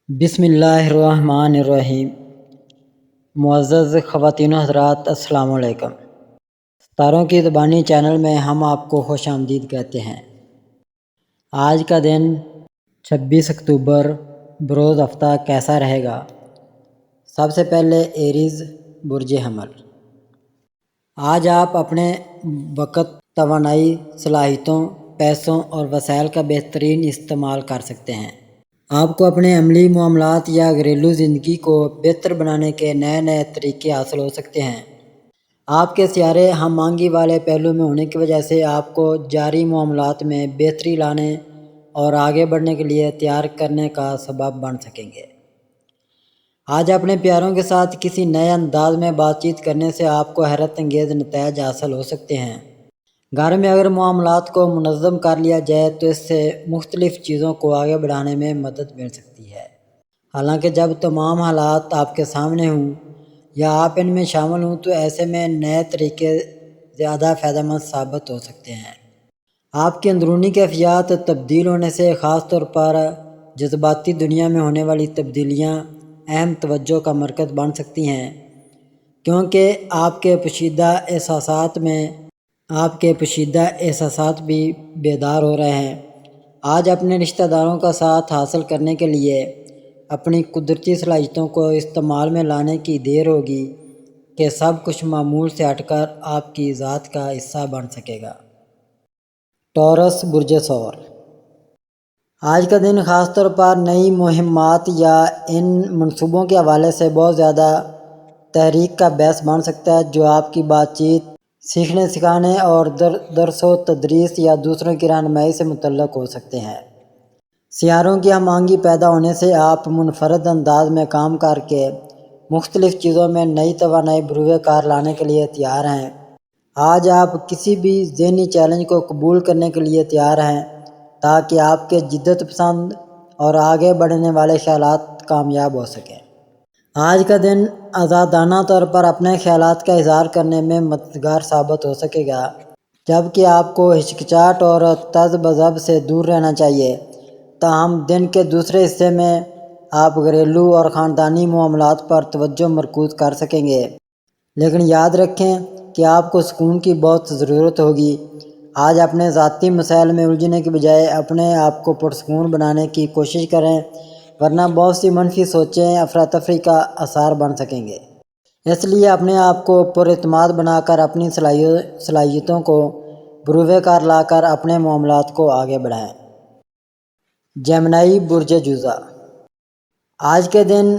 بسم اللہ الرحمن الرحیم۔ معزز خواتین و حضرات، السلام علیکم۔ ستاروں کی زبانی چینل میں ہم آپ کو خوش آمدید کہتے ہیں۔ آج کا دن 26 اکتوبر بروز ہفتہ کیسا رہے گا؟ سب سے پہلے ایریز برج حمل۔ آج آپ اپنے وقت، توانائی، صلاحیتوں، پیسوں اور وسائل کا بہترین استعمال کر سکتے ہیں۔ آپ کو اپنے عملی معاملات یا گھریلو زندگی کو بہتر بنانے کے نئے طریقے حاصل ہو سکتے ہیں۔ آپ کے سیارے ہم آہنگی والے پہلو میں ہونے کی وجہ سے آپ کو جاری معاملات میں بہتری لانے اور آگے بڑھنے کے لیے تیار کرنے کا سبب بن سکیں گے۔ آج اپنے پیاروں کے ساتھ کسی نئے انداز میں بات چیت کرنے سے آپ کو حیرت انگیز نتائج حاصل ہو سکتے ہیں۔ گھر میں اگر معاملات کو منظم کر لیا جائے تو اس سے مختلف چیزوں کو آگے بڑھانے میں مدد مل سکتی ہے۔ حالانکہ جب تمام حالات آپ کے سامنے ہوں یا آپ ان میں شامل ہوں تو ایسے میں نئے طریقے زیادہ فائدہ مند ثابت ہو سکتے ہیں۔ آپ کی اندرونی کیفیات تبدیل ہونے سے، خاص طور پر جذباتی دنیا میں ہونے والی تبدیلیاں اہم توجہ کا مرکز بن سکتی ہیں، کیونکہ آپ کے پوشیدہ احساسات بھی بیدار ہو رہے ہیں۔ آج اپنے رشتہ داروں کا ساتھ حاصل کرنے کے لیے اپنی قدرتی صلاحیتوں کو استعمال میں لانے کی دیر ہوگی کہ سب کچھ معمول سے ہٹ کر آپ کی ذات کا حصہ بن سکے گا۔ ٹورس برج ثور۔ آج کا دن خاص طور پر نئی مہمات یا ان منصوبوں کے حوالے سے بہت زیادہ تحریک کا باعث بن سکتا ہے جو آپ کی بات چیت، سیکھنے سکھانے اور درس و تدریس یا دوسروں کی رہنمائی سے متعلق ہو سکتے ہیں۔ سیاروں کی ہم آہنگی پیدا ہونے سے آپ منفرد انداز میں کام کر کے مختلف چیزوں میں نئی توانائی بروئے کار لانے کے لیے تیار ہیں۔ آج آپ کسی بھی ذہنی چیلنج کو قبول کرنے کے لیے تیار ہیں تاکہ آپ کے جدت پسند اور آگے بڑھنے والے خیالات کامیاب ہو سکیں۔ آج کا دن آزادانہ طور پر اپنے خیالات کا اظہار کرنے میں مددگار ثابت ہو سکے گا، جبکہ آپ کو ہچکچاہٹ اور تذ بذب سے دور رہنا چاہیے۔ تاہم دن کے دوسرے حصے میں آپ گھریلو اور خاندانی معاملات پر توجہ مرکوز کر سکیں گے، لیکن یاد رکھیں کہ آپ کو سکون کی بہت ضرورت ہوگی۔ آج اپنے ذاتی مسائل میں الجھنے کے بجائے اپنے آپ کو پرسکون بنانے کی کوشش کریں، ورنہ بہت سی منفی سوچیں افراتفری کا آثار بن سکیں گے۔ اس لیے اپنے آپ کو پر اعتماد بنا کر اپنی صلاحیتوں کو بروئے کار لا کر اپنے معاملات کو آگے بڑھائیں۔ جیمنائی برج جوزہ۔ آج کے دن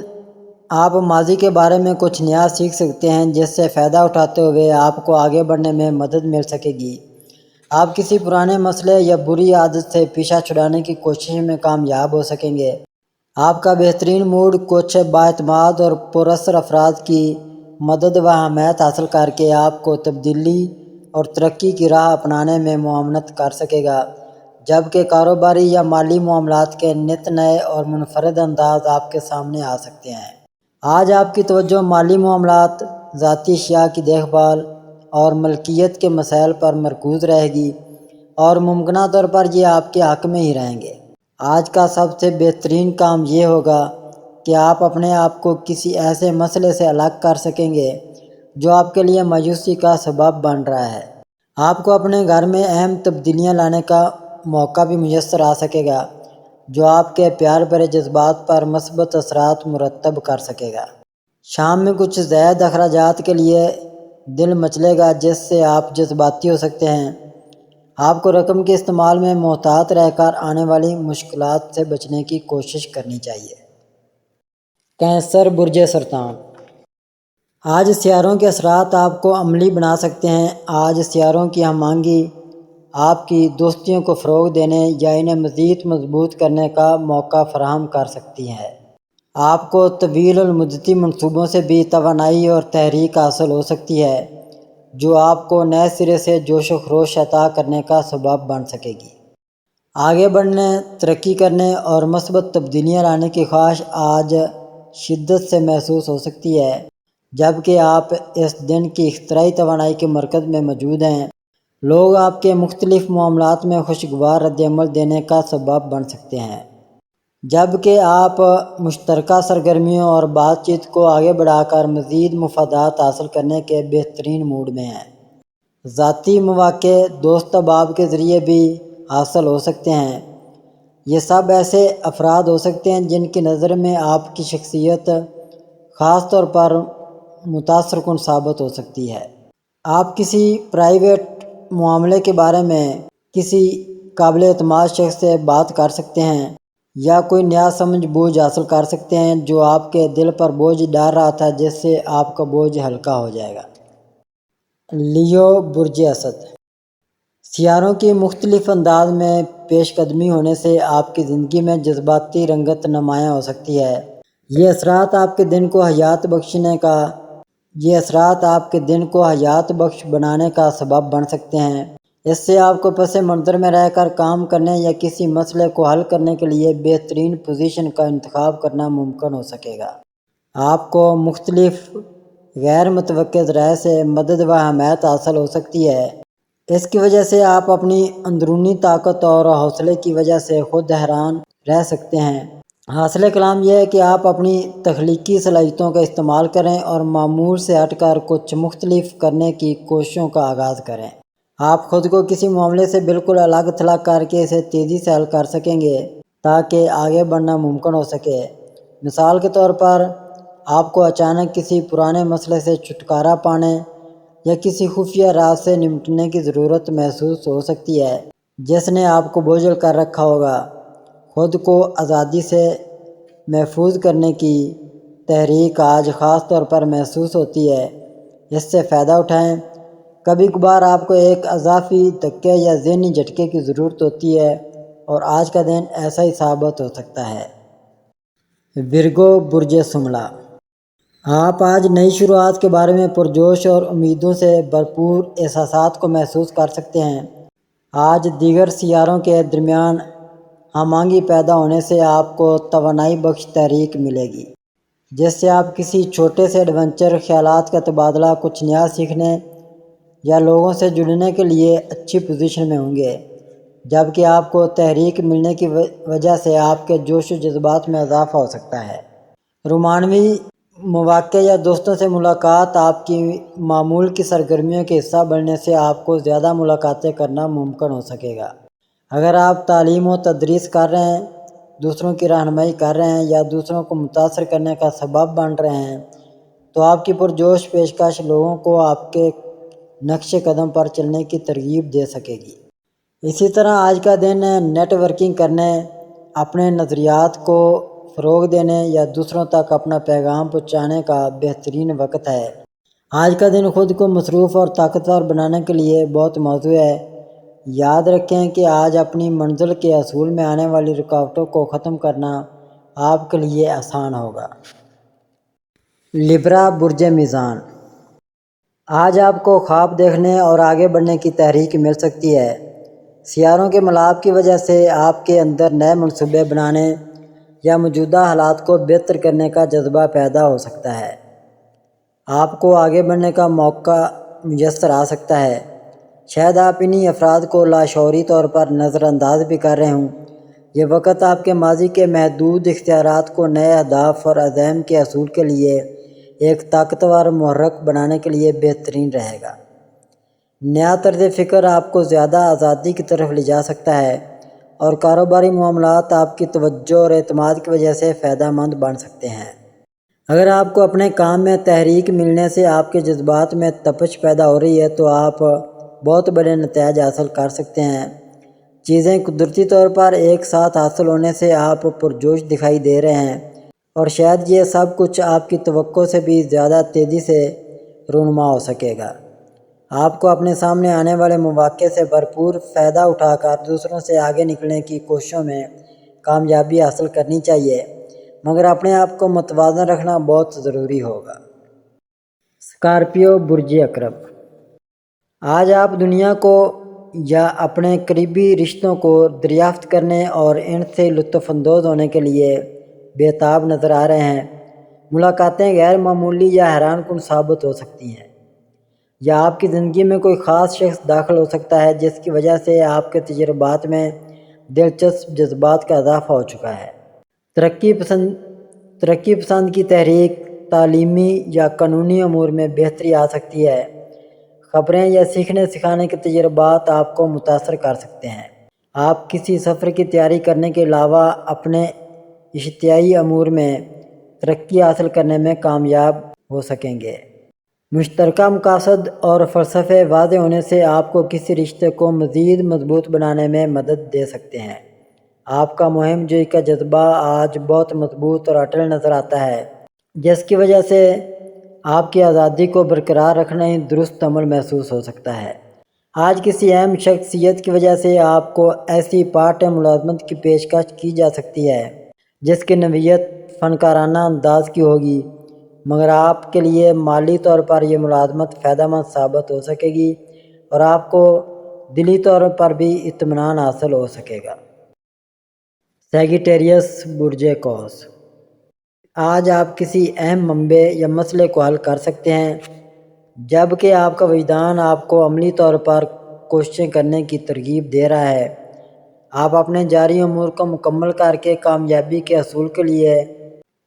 آپ ماضی کے بارے میں کچھ نیا سیکھ سکتے ہیں جس سے فائدہ اٹھاتے ہوئے آپ کو آگے بڑھنے میں مدد مل سکے گی۔ آپ کسی پرانے مسئلے یا بری عادت سے پیچھا چھڑانے کی کوشش میں کامیاب ہو سکیں گے۔ آپ کا بہترین موڈ کچھ بااعتماد اور پراثر افراد کی مدد و حمایت حاصل کر کے آپ کو تبدیلی اور ترقی کی راہ اپنانے میں معاونت کر سکے گا، جبکہ کاروباری یا مالی معاملات کے نت نئے اور منفرد انداز آپ کے سامنے آ سکتے ہیں۔ آج آپ کی توجہ مالی معاملات، ذاتی اشیاء کی دیکھ بھال اور ملکیت کے مسائل پر مرکوز رہے گی، اور ممکنہ طور پر یہ آپ کے حق میں ہی رہیں گے۔ آج کا سب سے بہترین کام یہ ہوگا کہ آپ اپنے آپ کو کسی ایسے مسئلے سے الگ کر سکیں گے جو آپ کے لیے مایوسی کا سبب بن رہا ہے۔ آپ کو اپنے گھر میں اہم تبدیلیاں لانے کا موقع بھی میسر آ سکے گا جو آپ کے پیار بھرے جذبات پر مثبت اثرات مرتب کر سکے گا۔ شام میں کچھ زائد اخراجات کے لیے دل مچلے گا جس سے آپ جذباتی ہو سکتے ہیں۔ آپ کو رقم کے استعمال میں محتاط رہ کر آنے والی مشکلات سے بچنے کی کوشش کرنی چاہیے۔ کینسر برج سرطان۔ آج سیاروں کے اثرات آپ کو عملی بنا سکتے ہیں۔ آج سیاروں کی ہم آہنگی آپ کی دوستیوں کو فروغ دینے یا انہیں مزید مضبوط کرنے کا موقع فراہم کر سکتی ہے۔ آپ کو طویل المدتی منصوبوں سے بھی توانائی اور تحریک حاصل ہو سکتی ہے جو آپ کو نئے سرے سے جوش و خروش عطا کرنے کا سبب بن سکے گی۔ آگے بڑھنے، ترقی کرنے اور مثبت تبدیلیاں لانے کی خواہش آج شدت سے محسوس ہو سکتی ہے، جبکہ آپ اس دن کی اختراعی توانائی کے مرکز میں موجود ہیں۔ لوگ آپ کے مختلف معاملات میں خوشگوار رد عمل دینے کا سبب بن سکتے ہیں۔ جبکہ آپ مشترکہ سرگرمیوں اور بات چیت کو آگے بڑھا کر مزید مفادات حاصل کرنے کے بہترین موڈ میں ہیں۔ ذاتی مواقع دوست احباب کے ذریعے بھی حاصل ہو سکتے ہیں۔ یہ سب ایسے افراد ہو سکتے ہیں جن کی نظر میں آپ کی شخصیت خاص طور پر متاثر کن ثابت ہو سکتی ہے۔ آپ کسی پرائیویٹ معاملے کے بارے میں کسی قابل اعتماد شخص سے بات کر سکتے ہیں یا کوئی نیا سمجھ بوجھ حاصل کر سکتے ہیں جو آپ کے دل پر بوجھ ڈال رہا تھا، جس سے آپ کا بوجھ ہلکا ہو جائے گا۔ لیو برج اسد، سیاروں کی مختلف انداز میں پیش قدمی ہونے سے آپ کی زندگی میں جذباتی رنگت نمایاں ہو سکتی ہے۔ یہ اثرات آپ کے دن کو حیات بخش بنانے کا سبب بن سکتے ہیں۔ اس سے آپ کو پس منظر میں رہ کر کام کرنے یا کسی مسئلے کو حل کرنے کے لیے بہترین پوزیشن کا انتخاب کرنا ممکن ہو سکے گا۔ آپ کو مختلف غیر متوقع ذرائع سے مدد و حمایت حاصل ہو سکتی ہے۔ اس کی وجہ سے آپ اپنی اندرونی طاقت اور حوصلے کی وجہ سے خود حیران رہ سکتے ہیں۔ حاصل کلام یہ ہے کہ آپ اپنی تخلیقی صلاحیتوں کا استعمال کریں اور معمول سے ہٹ کر کچھ مختلف کرنے کی کوششوں کا آغاز کریں۔ آپ خود کو کسی معاملے سے بالکل الگ تھلگ کر کے اسے تیزی سے حل کر سکیں گے تاکہ آگے بڑھنا ممکن ہو سکے۔ مثال کے طور پر، آپ کو اچانک کسی پرانے مسئلے سے چھٹکارا پانے یا کسی خفیہ راز سے نمٹنے کی ضرورت محسوس ہو سکتی ہے جس نے آپ کو بوجھل کر رکھا ہوگا۔ خود کو آزادی سے محفوظ کرنے کی تحریک آج خاص طور پر محسوس ہوتی ہے۔ اس سے فائدہ اٹھائیں۔ کبھی کبھار آپ کو ایک اضافی دھکے یا ذہنی جھٹکے کی ضرورت ہوتی ہے اور آج کا دن ایسا ہی ثابت ہو سکتا ہے۔ ورگو برج شملہ، آپ آج نئی شروعات کے بارے میں پرجوش اور امیدوں سے بھرپور احساسات کو محسوس کر سکتے ہیں۔ آج دیگر سیاروں کے درمیان ہم آہنگی پیدا ہونے سے آپ کو توانائی بخش تحریک ملے گی، جس سے آپ کسی چھوٹے سے ایڈونچر، خیالات کا تبادلہ، کچھ نیا سیکھنے یا لوگوں سے جڑنے کے لیے اچھی پوزیشن میں ہوں گے، جبکہ آپ کو تحریک ملنے کی وجہ سے آپ کے جوش و جذبات میں اضافہ ہو سکتا ہے۔ رومانوی مواقع یا دوستوں سے ملاقات، آپ کی معمول کی سرگرمیوں کے حصہ بننے سے آپ کو زیادہ ملاقاتیں کرنا ممکن ہو سکے گا۔ اگر آپ تعلیم و تدریس کر رہے ہیں، دوسروں کی رہنمائی کر رہے ہیں یا دوسروں کو متاثر کرنے کا سبب بن رہے ہیں تو آپ کی پرجوش پیشکش لوگوں کو آپ کے نقش قدم پر چلنے کی ترغیب دے سکے گی۔ اسی طرح آج کا دن نیٹ ورکنگ کرنے، اپنے نظریات کو فروغ دینے یا دوسروں تک اپنا پیغام پہنچانے کا بہترین وقت ہے۔ آج کا دن خود کو مصروف اور طاقتور بنانے کے لیے بہت موزوں ہے۔ یاد رکھیں کہ آج اپنی منزل کے حصول میں آنے والی رکاوٹوں کو ختم کرنا آپ کے لیے آسان ہوگا۔ لیبرا برج میزان، آج آپ کو خواب دیکھنے اور آگے بڑھنے کی تحریک مل سکتی ہے۔ سیاروں کے ملاپ کی وجہ سے آپ کے اندر نئے منصوبے بنانے یا موجودہ حالات کو بہتر کرنے کا جذبہ پیدا ہو سکتا ہے۔ آپ کو آگے بڑھنے کا موقع میسر آ سکتا ہے۔ شاید آپ انہی افراد کو لاشعوری طور پر نظر انداز بھی کر رہے ہوں۔ یہ وقت آپ کے ماضی کے محدود اختیارات کو نئے اہداف اور عزائم کے حصول کے لیے ایک طاقتور محرک بنانے کے لیے بہترین رہے گا۔ نیا طرز فکر آپ کو زیادہ آزادی کی طرف لے جا سکتا ہے اور کاروباری معاملات آپ کی توجہ اور اعتماد کی وجہ سے فائدہ مند بن سکتے ہیں۔ اگر آپ کو اپنے کام میں تحریک ملنے سے آپ کے جذبات میں تپش پیدا ہو رہی ہے تو آپ بہت بڑے نتائج حاصل کر سکتے ہیں۔ چیزیں قدرتی طور پر ایک ساتھ حاصل ہونے سے آپ پرجوش دکھائی دے رہے ہیں اور شاید یہ سب کچھ آپ کی توقع سے بھی زیادہ تیزی سے رونما ہو سکے گا۔ آپ کو اپنے سامنے آنے والے مواقع سے بھرپور فائدہ اٹھا کر دوسروں سے آگے نکلنے کی کوششوں میں کامیابی حاصل کرنی چاہیے، مگر اپنے آپ کو متوازن رکھنا بہت ضروری ہوگا۔ اسکارپیو برج عقرب، آج آپ دنیا کو یا اپنے قریبی رشتوں کو دریافت کرنے اور ان سے لطف اندوز ہونے کے لیے بے تاب نظر آ رہے ہیں۔ ملاقاتیں غیر معمولی یا حیران کن ثابت ہو سکتی ہیں، یا آپ کی زندگی میں کوئی خاص شخص داخل ہو سکتا ہے جس کی وجہ سے آپ کے تجربات میں دلچسپ جذبات کا اضافہ ہو چکا ہے۔ ترقی پسند کی تحریک، تعلیمی یا قانونی امور میں بہتری آ سکتی ہے۔ خبریں یا سیکھنے سکھانے کے تجربات آپ کو متاثر کر سکتے ہیں۔ آپ کسی سفر کی تیاری کرنے کے علاوہ اپنے اجتماعی امور میں ترقی حاصل کرنے میں کامیاب ہو سکیں گے۔ مشترکہ مقاصد اور فلسفے واضح ہونے سے آپ کو کسی رشتے کو مزید مضبوط بنانے میں مدد دے سکتے ہیں۔ آپ کا مہم جوئی کا جذبہ آج بہت مضبوط اور اٹل نظر آتا ہے، جس کی وجہ سے آپ کی آزادی کو برقرار رکھنا ہی درست عمل محسوس ہو سکتا ہے۔ آج کسی اہم شخصیت کی وجہ سے آپ کو ایسی پارٹ ملازمت کی پیشکش کی جا سکتی ہے جس کی نوعیت فنکارانہ انداز کی ہوگی، مگر آپ کے لیے مالی طور پر یہ ملازمت فائدہ مند ثابت ہو سکے گی اور آپ کو دلی طور پر بھی اطمینان حاصل ہو سکے گا۔ سیجیٹیریس برج قوس، آج آپ کسی اہم منبع یا مسئلے کو حل کر سکتے ہیں، جبکہ آپ کا وجدان آپ کو عملی طور پر کوششیں کرنے کی ترغیب دے رہا ہے۔ آپ اپنے جاری امور کو مکمل کر کے کامیابی کے حصول کے لیے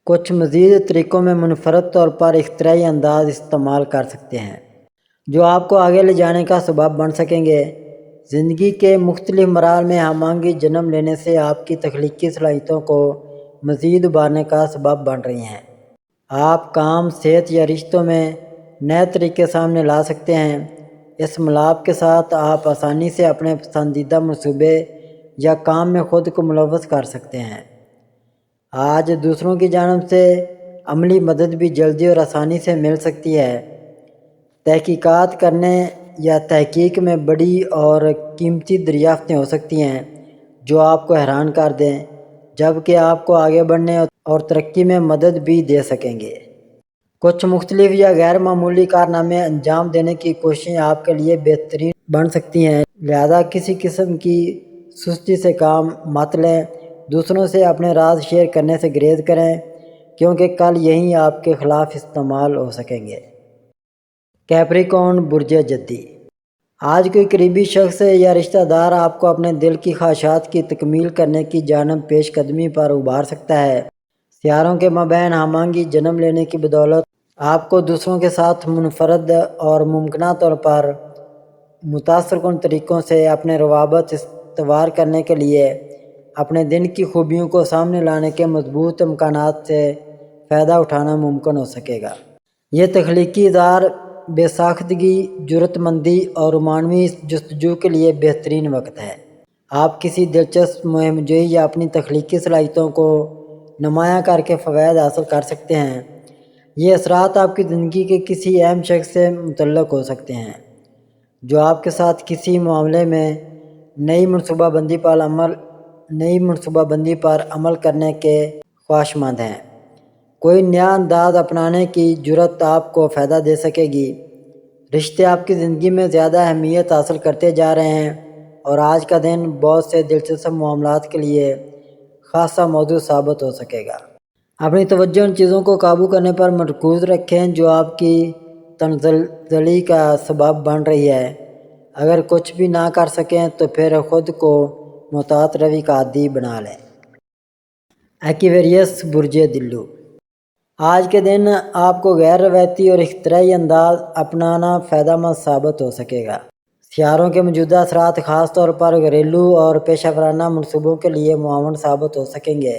کچھ مزید طریقوں میں منفرد طور پر اختراعی انداز استعمال کر سکتے ہیں، جو آپ کو آگے لے جانے کا سبب بن سکیں گے۔ زندگی کے مختلف مراحل میں ہم آہنگی جنم لینے سے آپ کی تخلیقی صلاحیتوں کو مزید ابھارنے کا سبب بن رہی ہیں۔ آپ کام، صحت یا رشتوں میں نئے طریقے سامنے لا سکتے ہیں۔ اس ملاپ کے ساتھ آپ آسانی سے اپنے پسندیدہ منصوبے یا کام میں خود کو ملوث کر سکتے ہیں۔ آج دوسروں کی جانب سے عملی مدد بھی جلدی اور آسانی سے مل سکتی ہے۔ تحقیقات کرنے یا تحقیق میں بڑی اور قیمتی دریافتیں ہو سکتی ہیں جو آپ کو حیران کر دیں، جبکہ آپ کو آگے بڑھنے اور ترقی میں مدد بھی دے سکیں گے۔ کچھ مختلف یا غیر معمولی کارنامے انجام دینے کی کوششیں آپ کے لیے بہترین بن سکتی ہیں، لہذا کسی قسم کی سستی سے کام مت لیں۔ دوسروں سے اپنے راز شیئر کرنے سے گریز کریں، کیونکہ کل یہی آپ کے خلاف استعمال ہو سکیں گے۔ کیپریکارن برج جدی، آج کوئی قریبی شخص یا رشتہ دار آپ کو اپنے دل کی خواہشات کی تکمیل کرنے کی جانب پیش قدمی پر ابھار سکتا ہے۔ سیاروں کے مابین ہم آہنگی جنم لینے کی بدولت آپ کو دوسروں کے ساتھ منفرد اور ممکنہ طور پر متاثر کن طریقوں سے اپنے روابط استوار کرنے کے لیے اپنے دن کی خوبیوں کو سامنے لانے کے مضبوط امکانات سے فائدہ اٹھانا ممکن ہو سکے گا۔ یہ تخلیقی اظہار، بے ساختگی، جرأت مندی اور رومانوی جستجو کے لیے بہترین وقت ہے۔ آپ کسی دلچسپ مہم جوئی یا اپنی تخلیقی صلاحیتوں کو نمایاں کر کے فوائد حاصل کر سکتے ہیں۔ یہ اثرات آپ کی زندگی کے کسی اہم شخص سے متعلق ہو سکتے ہیں جو آپ کے ساتھ کسی معاملے میں نئی منصوبہ بندی پر عمل کرنے کے خواہشمند ہیں۔ کوئی نیا انداز اپنانے کی جرأت آپ کو فائدہ دے سکے گی۔ رشتے آپ کی زندگی میں زیادہ اہمیت حاصل کرتے جا رہے ہیں اور آج کا دن بہت سے دلچسپ معاملات کے لیے خاصا موضوع ثابت ہو سکے گا۔ اپنی توجہ ان چیزوں کو قابو کرنے پر مرکوز رکھیں جو آپ کی تنزلی کا سبب بن رہی ہے۔ اگر کچھ بھی نہ کر سکیں تو پھر خود کو محتاط روی کا عادی بنا لیں۔ ایکویریس برج دلو، آج کے دن آپ کو غیر روایتی اور اختراعی انداز اپنانا فائدہ مند ثابت ہو سکے گا۔ سیاروں کے موجودہ اثرات خاص طور پر گھریلو اور پیشہ ورانہ منصوبوں کے لیے معاون ثابت ہو سکیں گے۔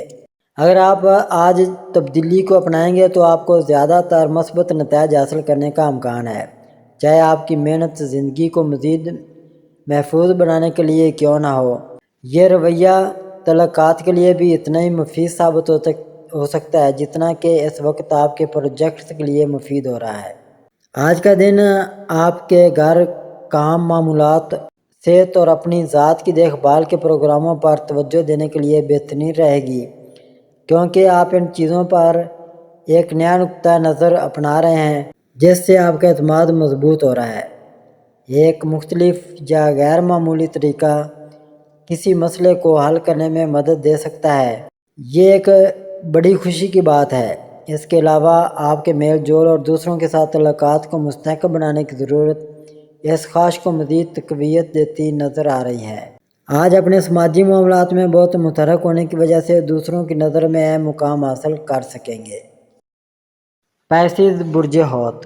اگر آپ آج تبدیلی کو اپنائیں گے تو آپ کو زیادہ تر مثبت نتائج حاصل کرنے کا امکان ہے، چاہے آپ کی محنت زندگی کو مزید محفوظ بنانے کے لیے کیوں نہ ہو۔ یہ رویہ تعلقات کے لیے بھی اتنا ہی مفید ثابت ہو سکتا ہے جتنا کہ اس وقت آپ کے پروجیکٹس کے لیے مفید ہو رہا ہے۔ آج کا دن آپ کے گھر، کام، معمولات، صحت اور اپنی ذات کی دیکھ بھال کے پروگراموں پر توجہ دینے کے لیے بہترین رہے گی، کیونکہ آپ ان چیزوں پر ایک نیا نقطہ نظر اپنا رہے ہیں جس سے آپ کا اعتماد مضبوط ہو رہا ہے۔ ایک مختلف یا غیر معمولی طریقہ کسی مسئلے کو حل کرنے میں مدد دے سکتا ہے۔ یہ ایک بڑی خوشی کی بات ہے۔ اس کے علاوہ آپ کے میل جول اور دوسروں کے ساتھ تعلقات کو مستحکم بنانے کی ضرورت اس خواہش کو مزید تقویت دیتی نظر آ رہی ہے۔ آج اپنے سماجی معاملات میں بہت متحرک ہونے کی وجہ سے دوسروں کی نظر میں اہم مقام حاصل کر سکیں گے۔ پیسز برج حوت۔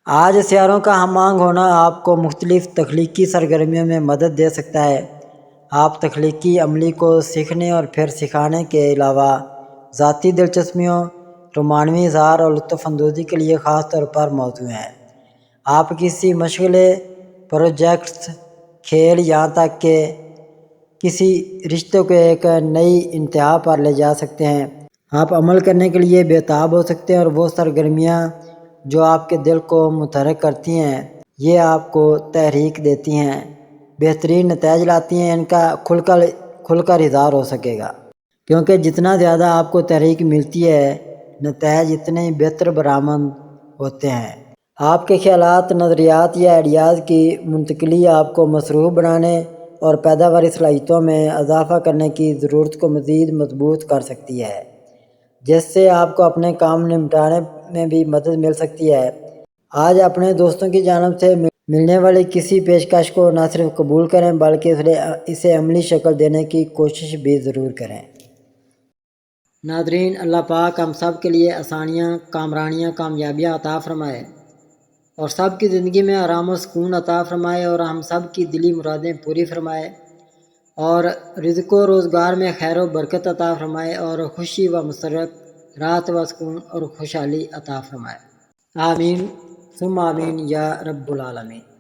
آج سیاروں کا ہم آہنگ ہونا آپ کو مختلف تخلیقی سرگرمیوں میں مدد دے سکتا ہے۔ آپ تخلیقی عملی کو سیکھنے اور پھر سکھانے کے علاوہ ذاتی دلچسپیوں، رومانوی اظہار اور لطف اندوزی کے لیے خاص طور پر موزوں ہیں۔ آپ کسی مشغلے، پروجیکٹس، کھیل، یہاں تک کہ کسی رشتے کو ایک نئی انتہا پر لے جا سکتے ہیں۔ آپ عمل کرنے کے لیے بےتاب ہو سکتے ہیں اور وہ سرگرمیاں جو آپ کے دل کو متحرک کرتی ہیں، یہ آپ کو تحریک دیتی ہیں، بہترین نتائج لاتی ہیں، ان کا کھل کر اظہار ہو سکے گا۔ کیونکہ جتنا زیادہ آپ کو تحریک ملتی ہے، نتائج اتنے ہی بہتر برآمد ہوتے ہیں۔ آپ کے خیالات، نظریات یا آئیڈیاز کی منتقلی آپ کو مصروف بنانے اور پیداواری صلاحیتوں میں اضافہ کرنے کی ضرورت کو مزید مضبوط کر سکتی ہے، جس سے آپ کو اپنے کام نمٹانے میں بھی مدد مل سکتی ہے۔ آج اپنے دوستوں کی جانب سے ملنے والی کسی پیشکش کو نہ صرف قبول کریں بلکہ اسے عملی شکل دینے کی کوشش بھی ضرور کریں۔ ناظرین، اللہ پاک ہم سب کے لیے آسانیاں، کامرانیاں، کامیابیاں عطا فرمائے اور سب کی زندگی میں آرام و سکون عطا فرمائے اور ہم سب کی دلی مرادیں پوری فرمائے اور رزق و روزگار میں خیر و برکت عطا فرمائے اور خوشی و مسرت، راحت و سکون اور خوشحالی عطا فرمائے۔ آمین ثم آمین یا رب العالمین۔